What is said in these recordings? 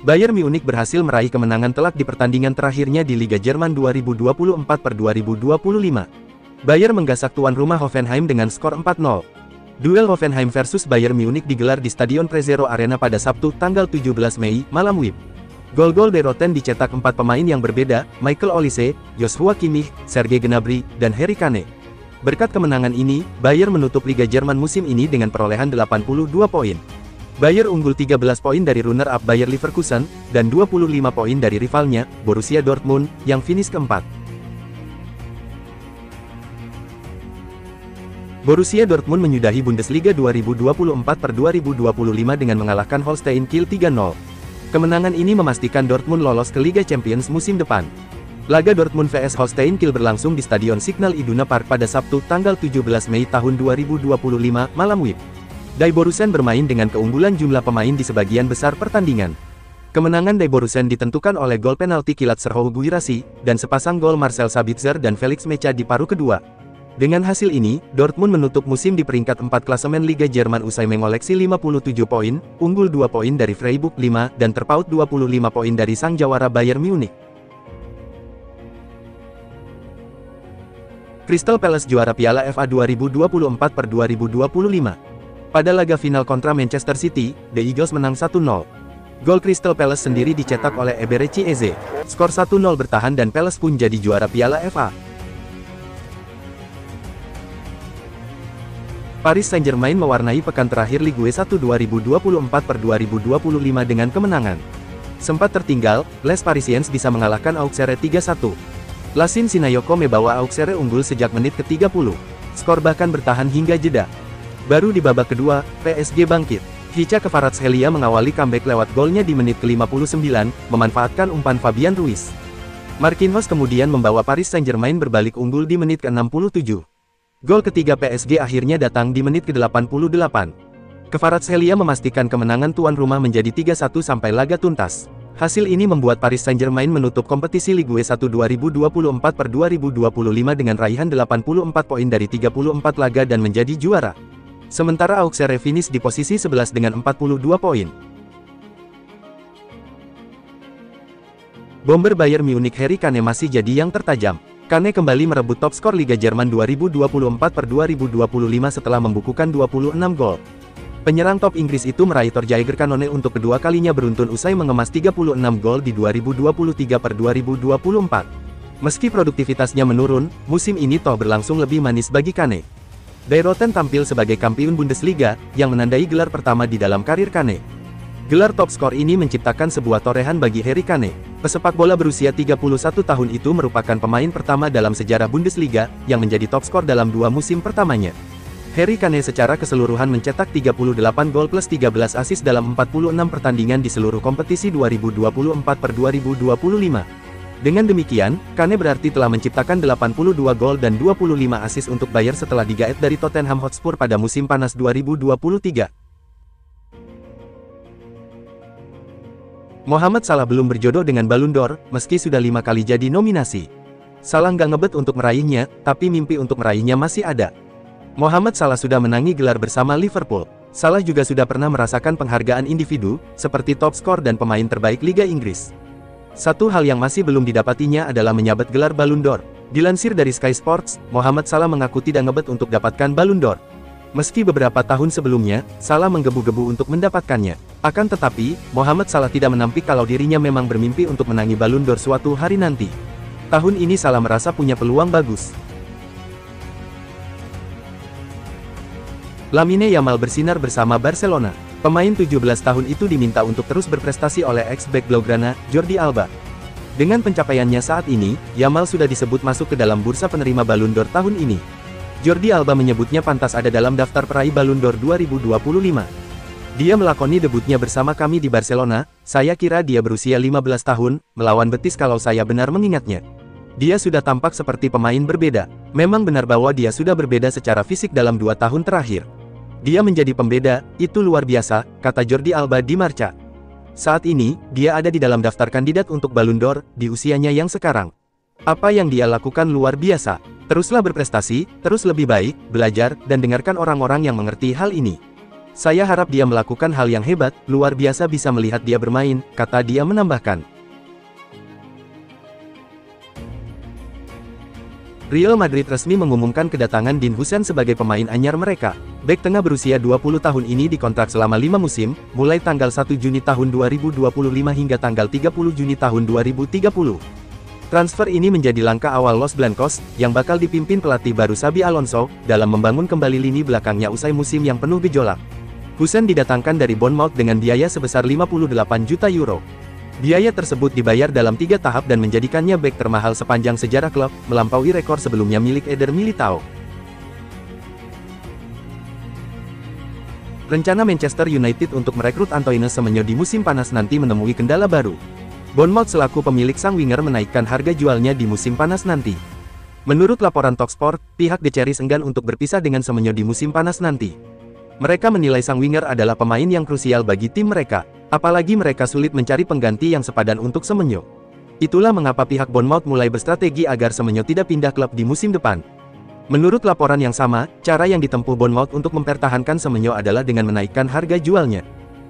Bayern Munich berhasil meraih kemenangan telak di pertandingan terakhirnya di Liga Jerman 2024/2025. Bayern menggasak tuan rumah Hoffenheim dengan skor 4-0. Duel Hoffenheim versus Bayern Munich digelar di Stadion Prezero Arena pada Sabtu, tanggal 17 Mei, malam WIB. Gol-gol De Roten dicetak 4 pemain yang berbeda, Michael Olise, Joshua Kimmich, Serge Gnabry, dan Harry Kane. Berkat kemenangan ini, Bayern menutup Liga Jerman musim ini dengan perolehan 82 poin. Bayern unggul 13 poin dari runner-up Bayer Leverkusen, dan 25 poin dari rivalnya, Borussia Dortmund, yang finish keempat. Borussia Dortmund menyudahi Bundesliga 2024/2025 dengan mengalahkan Holstein Kiel 3-0. Kemenangan ini memastikan Dortmund lolos ke Liga Champions musim depan. Laga Dortmund vs Holstein Kiel berlangsung di Stadion Signal Iduna Park pada Sabtu, tanggal 17 Mei tahun 2025, malam WIB. Die Borussen bermain dengan keunggulan jumlah pemain di sebagian besar pertandingan. Kemenangan Die Borussen ditentukan oleh gol penalti kilat Serhou Guirassy, dan sepasang gol Marcel Sabitzer dan Felix Mecha di paruh kedua. Dengan hasil ini, Dortmund menutup musim di peringkat 4 klasemen Liga Jerman usai mengoleksi 57 poin, unggul 2 poin dari Freiburg 5, dan terpaut 25 poin dari sang jawara Bayern Munich. Crystal Palace juara Piala FA 2024/2025. Pada laga final kontra Manchester City, The Eagles menang 1-0. Gol Crystal Palace sendiri dicetak oleh Eberechi Eze. Skor 1-0 bertahan dan Palace pun jadi juara Piala FA. Paris Saint-Germain mewarnai pekan terakhir Ligue 1 2024/2025 dengan kemenangan. Sempat tertinggal, Les Parisiens bisa mengalahkan Auxerre 3-1. Lassine Sinayoko membawa Auxerre unggul sejak menit ke-30. Skor bahkan bertahan hingga jeda. Baru di babak kedua, PSG bangkit. Hicha Kvaratskhelia mengawali comeback lewat golnya di menit ke-59, memanfaatkan umpan Fabian Ruiz. Marquinhos kemudian membawa Paris Saint-Germain berbalik unggul di menit ke-67. Gol ketiga PSG akhirnya datang di menit ke-88. Kvaratskhelia memastikan kemenangan tuan rumah menjadi 3-1 sampai laga tuntas. Hasil ini membuat Paris Saint-Germain menutup kompetisi Ligue 1 2024/2025 dengan raihan 84 poin dari 34 laga dan menjadi juara. Sementara Auxerre finish di posisi 11 dengan 42 poin. Bomber Bayern Munich Harry Kane masih jadi yang tertajam. Kane kembali merebut top skor Liga Jerman 2024/2025 setelah membukukan 26 gol. Penyerang top Inggris itu meraih Torjäger Kanone untuk kedua kalinya beruntun usai mengemas 36 gol di 2023/2024. Meski produktivitasnya menurun, musim ini toh berlangsung lebih manis bagi Kane. Die Roten tampil sebagai kampiun Bundesliga, yang menandai gelar pertama di dalam karir Kane. Gelar top skor ini menciptakan sebuah torehan bagi Harry Kane. Pesepak bola berusia 31 tahun itu merupakan pemain pertama dalam sejarah Bundesliga, yang menjadi top skor dalam 2 musim pertamanya. Harry Kane secara keseluruhan mencetak 38 gol plus 13 assist dalam 46 pertandingan di seluruh kompetisi 2024/2025. Dengan demikian, Kane berarti telah menciptakan 82 gol dan 25 assist untuk Bayern setelah digaet dari Tottenham Hotspur pada musim panas 2023. Mohamed Salah belum berjodoh dengan Ballon d'Or, meski sudah 5 kali jadi nominasi. Salah nggak ngebet untuk meraihnya, tapi mimpi untuk meraihnya masih ada. Mohamed Salah sudah menangi gelar bersama Liverpool. Salah juga sudah pernah merasakan penghargaan individu, seperti top skor dan pemain terbaik Liga Inggris. Satu hal yang masih belum didapatinya adalah menyabet gelar Ballon d'Or. Dilansir dari Sky Sports, Mohamed Salah mengaku tidak ngebet untuk dapatkan Ballon d'Or. Meski beberapa tahun sebelumnya, Salah menggebu-gebu untuk mendapatkannya. Akan tetapi, Mohamed Salah tidak menampik kalau dirinya memang bermimpi untuk menangi Ballon d'Or suatu hari nanti. Tahun ini Salah merasa punya peluang bagus. Lamine Yamal bersinar bersama Barcelona. Pemain 17 tahun itu diminta untuk terus berprestasi oleh ex-bek Blaugrana, Jordi Alba. Dengan pencapaiannya saat ini, Yamal sudah disebut masuk ke dalam bursa penerima Ballon d'Or tahun ini. Jordi Alba menyebutnya pantas ada dalam daftar peraih Ballon d'Or 2025. Dia melakoni debutnya bersama kami di Barcelona, saya kira dia berusia 15 tahun, melawan Betis kalau saya benar mengingatnya. Dia sudah tampak seperti pemain berbeda. Memang benar bahwa dia sudah berbeda secara fisik dalam 2 tahun terakhir. Dia menjadi pembeda, itu luar biasa, kata Jordi Alba di Marca. Saat ini, dia ada di dalam daftar kandidat untuk Ballon d'Or, di usianya yang sekarang. Apa yang dia lakukan luar biasa. Teruslah berprestasi, terus lebih baik, belajar, dan dengarkan orang-orang yang mengerti hal ini. Saya harap dia melakukan hal yang hebat, luar biasa bisa melihat dia bermain, kata dia menambahkan. Real Madrid resmi mengumumkan kedatangan Dean Huijsen sebagai pemain anyar mereka. Bek tengah berusia 20 tahun ini dikontrak selama 5 musim, mulai tanggal 1 Juni tahun 2025 hingga tanggal 30 Juni tahun 2030. Transfer ini menjadi langkah awal Los Blancos, yang bakal dipimpin pelatih baru Xabi Alonso, dalam membangun kembali lini belakangnya usai musim yang penuh gejolak. Huijsen didatangkan dari Bournemouth dengan biaya sebesar 58 juta euro. Biaya tersebut dibayar dalam 3 tahap dan menjadikannya bek termahal sepanjang sejarah klub, melampaui rekor sebelumnya milik Eder Militao. Rencana Manchester United untuk merekrut Antoine Semenyo di musim panas nanti menemui kendala baru. Bournemouth selaku pemilik sang winger menaikkan harga jualnya di musim panas nanti. Menurut laporan Talksport, pihak The Cherries enggan untuk berpisah dengan Semenyo di musim panas nanti. Mereka menilai sang winger adalah pemain yang krusial bagi tim mereka, apalagi mereka sulit mencari pengganti yang sepadan untuk Semenyo. Itulah mengapa pihak Bournemouth mulai berstrategi agar Semenyo tidak pindah klub di musim depan. Menurut laporan yang sama, cara yang ditempuh Bournemouth untuk mempertahankan Semenyo adalah dengan menaikkan harga jualnya.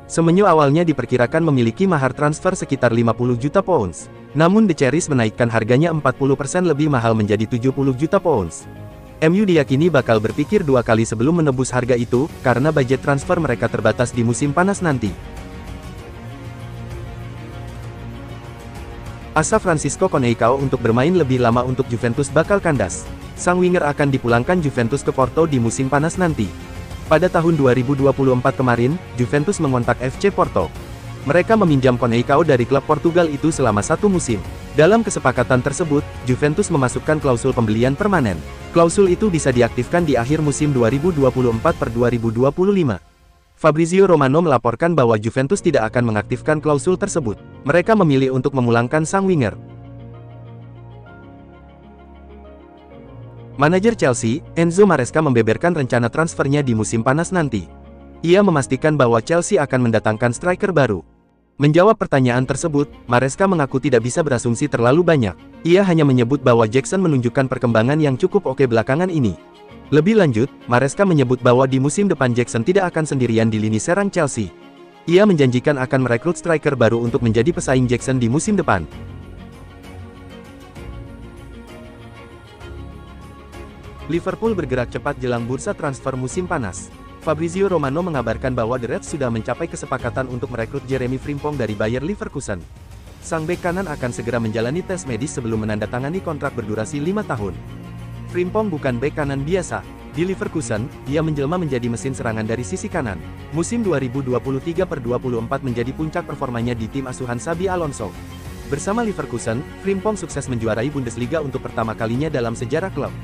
Semenyo awalnya diperkirakan memiliki mahar transfer sekitar 50 juta pounds. Namun The Cherries menaikkan harganya 40% lebih mahal menjadi 70 juta pounds. MU diyakini bakal berpikir 2 kali sebelum menebus harga itu, karena budget transfer mereka terbatas di musim panas nanti. Asa Francisco Conceicao untuk bermain lebih lama untuk Juventus bakal kandas. Sang winger akan dipulangkan Juventus ke Porto di musim panas nanti. Pada tahun 2024 kemarin, Juventus mengontak FC Porto. Mereka meminjam Conceicao dari klub Portugal itu selama 1 musim. Dalam kesepakatan tersebut, Juventus memasukkan klausul pembelian permanen. Klausul itu bisa diaktifkan di akhir musim 2024/2025. Fabrizio Romano melaporkan bahwa Juventus tidak akan mengaktifkan klausul tersebut. Mereka memilih untuk memulangkan sang winger. Manajer Chelsea, Enzo Maresca membeberkan rencana transfernya di musim panas nanti. Ia memastikan bahwa Chelsea akan mendatangkan striker baru. Menjawab pertanyaan tersebut, Maresca mengaku tidak bisa berasumsi terlalu banyak. Ia hanya menyebut bahwa Jackson menunjukkan perkembangan yang cukup oke belakangan ini. Lebih lanjut, Maresca menyebut bahwa di musim depan Jackson tidak akan sendirian di lini serang Chelsea. Ia menjanjikan akan merekrut striker baru untuk menjadi pesaing Jackson di musim depan. Liverpool bergerak cepat jelang bursa transfer musim panas. Fabrizio Romano mengabarkan bahwa The Reds sudah mencapai kesepakatan untuk merekrut Jeremy Frimpong dari Bayer Leverkusen. Sang bek kanan akan segera menjalani tes medis sebelum menandatangani kontrak berdurasi 5 tahun. Frimpong bukan bek kanan biasa. Di Leverkusen, dia menjelma menjadi mesin serangan dari sisi kanan. Musim 2023/24 menjadi puncak performanya di tim asuhan Xabi Alonso. Bersama Leverkusen, Frimpong sukses menjuarai Bundesliga untuk pertama kalinya dalam sejarah klub.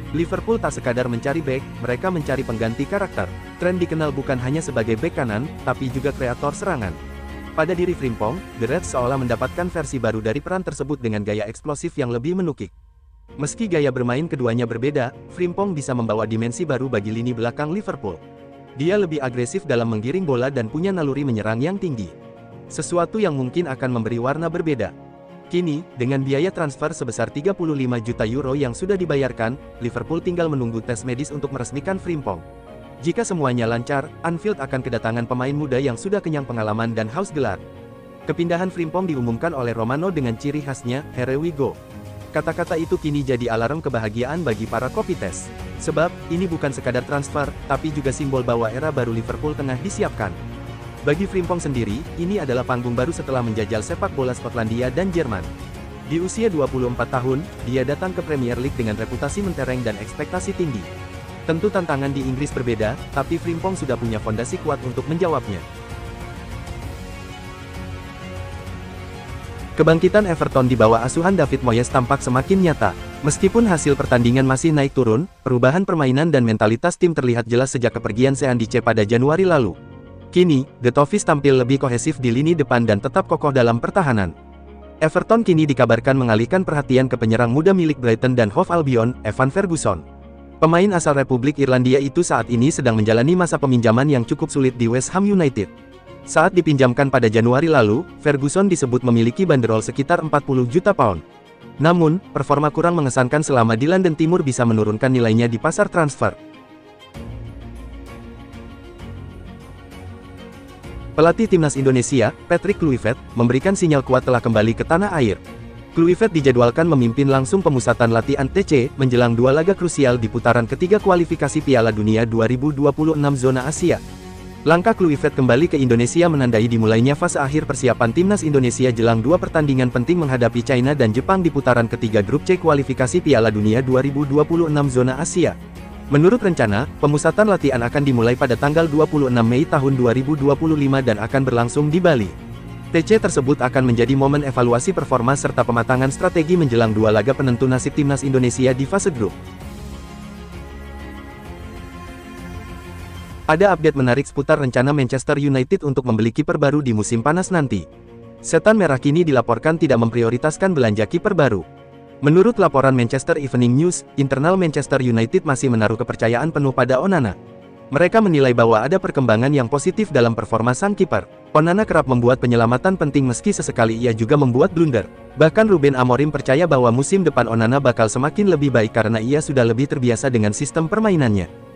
Liverpool tak sekadar mencari bek, mereka mencari pengganti karakter. Trent dikenal bukan hanya sebagai bek kanan, tapi juga kreator serangan. Pada diri Frimpong, The Reds seolah mendapatkan versi baru dari peran tersebut dengan gaya eksplosif yang lebih menukik. Meski gaya bermain keduanya berbeda, Frimpong bisa membawa dimensi baru bagi lini belakang Liverpool. Dia lebih agresif dalam menggiring bola dan punya naluri menyerang yang tinggi. Sesuatu yang mungkin akan memberi warna berbeda. Kini, dengan biaya transfer sebesar 35 juta euro yang sudah dibayarkan, Liverpool tinggal menunggu tes medis untuk meresmikan Frimpong. Jika semuanya lancar, Anfield akan kedatangan pemain muda yang sudah kenyang pengalaman dan haus gelar. Kepindahan Frimpong diumumkan oleh Romano dengan ciri khasnya, "Here we go." Kata-kata itu kini jadi alarm kebahagiaan bagi para Kopites. Sebab, ini bukan sekadar transfer, tapi juga simbol bahwa era baru Liverpool tengah disiapkan. Bagi Frimpong sendiri, ini adalah panggung baru setelah menjajal sepak bola Skotlandia dan Jerman. Di usia 24 tahun, dia datang ke Premier League dengan reputasi mentereng dan ekspektasi tinggi. Tentu tantangan di Inggris berbeda, tapi Frimpong sudah punya fondasi kuat untuk menjawabnya. Kebangkitan Everton di bawah asuhan David Moyes tampak semakin nyata. Meskipun hasil pertandingan masih naik turun, perubahan permainan dan mentalitas tim terlihat jelas sejak kepergian Sean Dyche pada Januari lalu. Kini, The Toffees tampil lebih kohesif di lini depan dan tetap kokoh dalam pertahanan. Everton kini dikabarkan mengalihkan perhatian ke penyerang muda milik Brighton dan Hove Albion, Evan Ferguson. Pemain asal Republik Irlandia itu saat ini sedang menjalani masa peminjaman yang cukup sulit di West Ham United. Saat dipinjamkan pada Januari lalu, Ferguson disebut memiliki banderol sekitar 40 juta pound. Namun, performa kurang mengesankan selama di London Timur bisa menurunkan nilainya di pasar transfer. Pelatih timnas Indonesia, Patrick Kluivert, memberikan sinyal kuat telah kembali ke tanah air. Kluivert dijadwalkan memimpin langsung pemusatan latihan TC menjelang 2 laga krusial di putaran ketiga kualifikasi Piala Dunia 2026 zona Asia. Langkah Kluivert kembali ke Indonesia menandai dimulainya fase akhir persiapan timnas Indonesia jelang 2 pertandingan penting menghadapi China dan Jepang di putaran ketiga grup C kualifikasi Piala Dunia 2026 zona Asia. Menurut rencana, pemusatan latihan akan dimulai pada tanggal 26 Mei tahun 2025 dan akan berlangsung di Bali. TC tersebut akan menjadi momen evaluasi performa serta pematangan strategi menjelang 2 laga penentu nasib timnas Indonesia di fase grup. Ada update menarik seputar rencana Manchester United untuk membeli kiper baru di musim panas nanti. Setan Merah kini dilaporkan tidak memprioritaskan belanja kiper baru. Menurut laporan Manchester Evening News, internal Manchester United masih menaruh kepercayaan penuh pada Onana. Mereka menilai bahwa ada perkembangan yang positif dalam performa sang kiper. Onana kerap membuat penyelamatan penting meski sesekali ia juga membuat blunder. Bahkan Ruben Amorim percaya bahwa musim depan Onana bakal semakin lebih baik karena ia sudah lebih terbiasa dengan sistem permainannya.